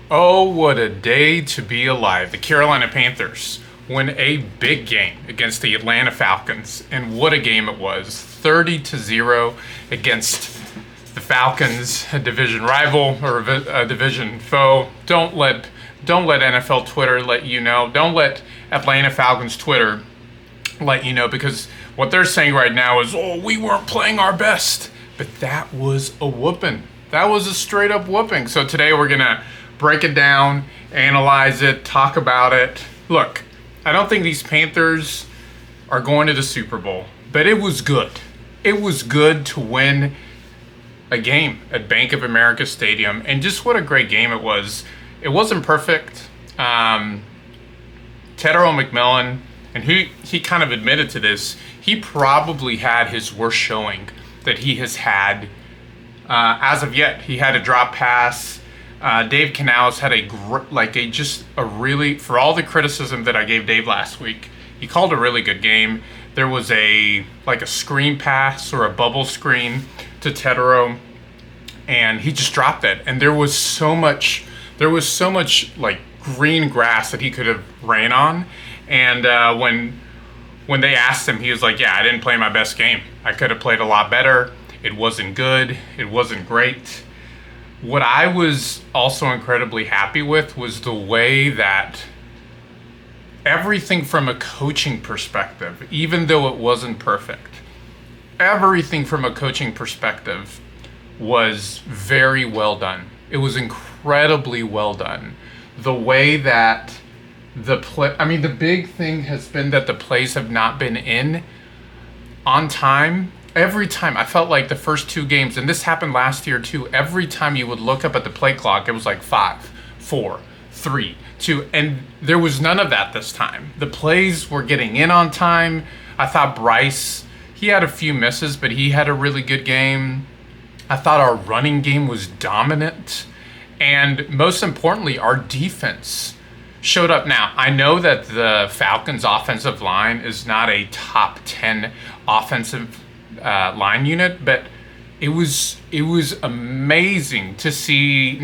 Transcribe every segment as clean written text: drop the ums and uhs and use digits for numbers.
Oh, what a day to be alive. The Carolina Panthers win a big game against the Atlanta Falcons, and what a game it was. 30-0 against the Falcons, a division rival or a division foe. Don't let NFL Twitter let you know. Don't let Atlanta Falcons Twitter let you know, because what they're saying right now is, "Oh, we weren't playing our best." But that was a whooping. That was a straight up whooping. So today we're going to break it down, analyze it, talk about it. Look, I don't think these Panthers are going to the Super Bowl, but it was good. It was good to win a game at Bank of America Stadium, and just what a great game it was. It wasn't perfect. Tedero McMillan, and he kind of admitted to this, he probably had his worst showing that he has had as of yet. He had a drop pass. Dave Canales had for all the criticism that I gave Dave last week, he called a really good game. There was a screen pass or a bubble screen to Tedero, and he just dropped it. And there was so much like green grass that he could have ran on. And when they asked him, he was like, "Yeah, I didn't play my best game. I could have played a lot better. It wasn't good. It wasn't great." What I was also incredibly happy with was the way that everything from a coaching perspective, even though it wasn't perfect, everything from a coaching perspective was very well done. It was incredibly well done. The way that the big thing has been that the plays have not been in on time. Every time, I felt like the first two games, and this happened last year too, every time you would look up at the play clock, it was like 5, 4, 3, 2, and there was none of that this time. The plays were getting in on time. I thought Bryce, he had a few misses, but he had a really good game. I thought our running game was dominant, and most importantly, our defense showed up. Now, I know that the Falcons offensive line is not a top 10 offensive line unit, but it was amazing to see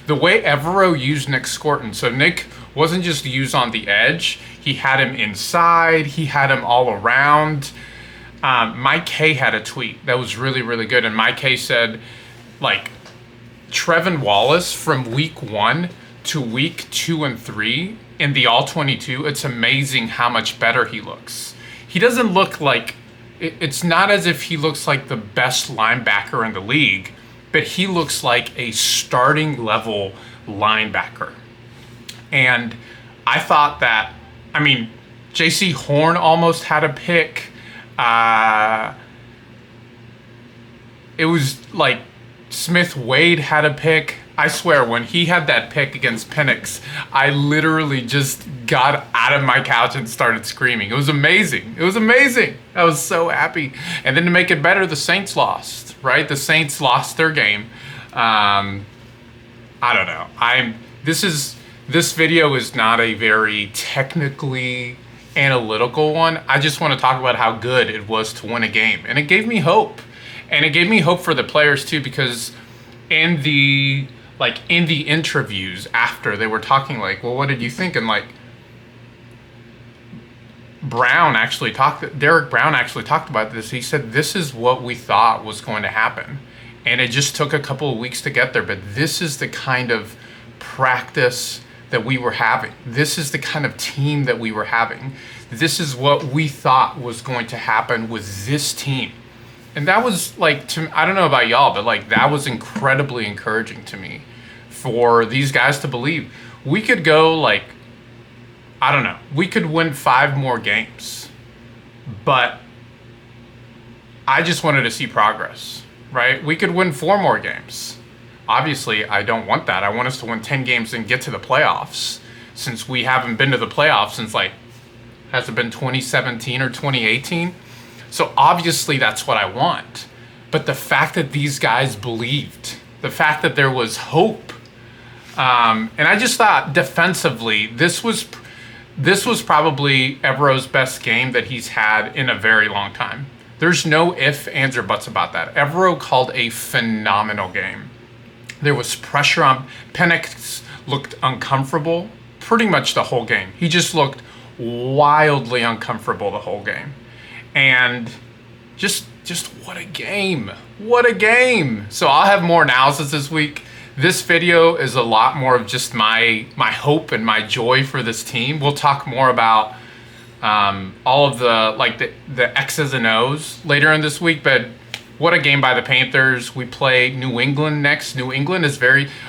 the way Evero used Nick Scorton. So Nick wasn't just used on the edge, he had him inside, he had him all around. Mike K had a tweet that was really, really good, and Mike K said, like, Trevin Wallace from week 1 to week 2 and 3 in the All-22, it's amazing how much better he looks. He doesn't look like, it's not as if he looks like the best linebacker in the league, but he looks like a starting level linebacker. And I thought that, J.C. Horn almost had a pick. It was like Smith Wade had a pick. I swear, when he had that pick against Penix, I literally just got out of my couch and started screaming. It was amazing. It was amazing. I was so happy. And then to make it better, the Saints lost, right? The Saints lost their game. I don't know. This video is not a very technically analytical one. I just want to talk about how good it was to win a game. And it gave me hope. And it gave me hope for the players too, because in the interviews after, they were talking like, "Well, what did you think?" And like Derek Brown actually talked about this. He said, "This is what we thought was going to happen. And it just took a couple of weeks to get there. But this is the kind of practice that we were having. This is the kind of team that we were having. This is what we thought was going to happen with this team." And that was like, I don't know about y'all, but like that was incredibly encouraging to me, for these guys to believe we could go we could win 5 more games, but I just wanted to see progress, right? We could win 4 more games. Obviously, I don't want that. I want us to win 10 games and get to the playoffs, since we haven't been to the playoffs since has it been 2017 or 2018? So obviously that's what I want. But the fact that these guys believed, the fact that there was hope, and I just thought defensively, this was probably Evero's best game that he's had in a very long time. There's no ifs, ands, or buts about that. Evero called a phenomenal game. There was pressure on Penix, looked uncomfortable pretty much the whole game. He just looked wildly uncomfortable the whole game. And just what a game. What a game. So I'll have more analysis this week. This video is a lot more of just my hope and my joy for this team. We'll talk more about all of the X's and O's later in this week, but what a game by the Panthers. We play New England next. New England is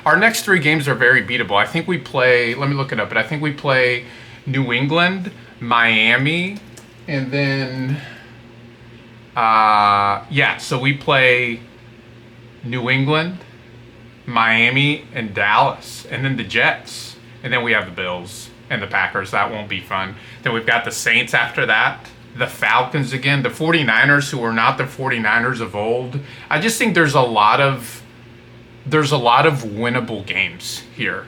our next 3 games are very beatable. I think we play, let me look it up, but I think we play New England, Miami, and then, so we play New England, Miami, and Dallas, and then the Jets, and then we have the Bills and the Packers. That won't be fun. Then we've got the Saints after that, the Falcons again, the 49ers, who are not the 49ers of old. I just think there's a lot of winnable games here.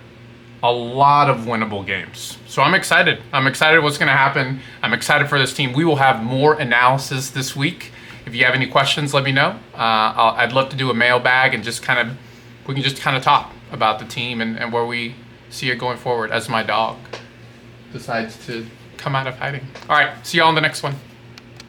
A lot of winnable games. So I'm excited. I'm excited what's going to happen. I'm excited for this team. We will have more analysis this week. If you have any questions, let me know. I'd love to do a mailbag and we can just kind of talk about the team and where we see it going forward as my dog decides to come out of hiding. All right, see y'all on the next one.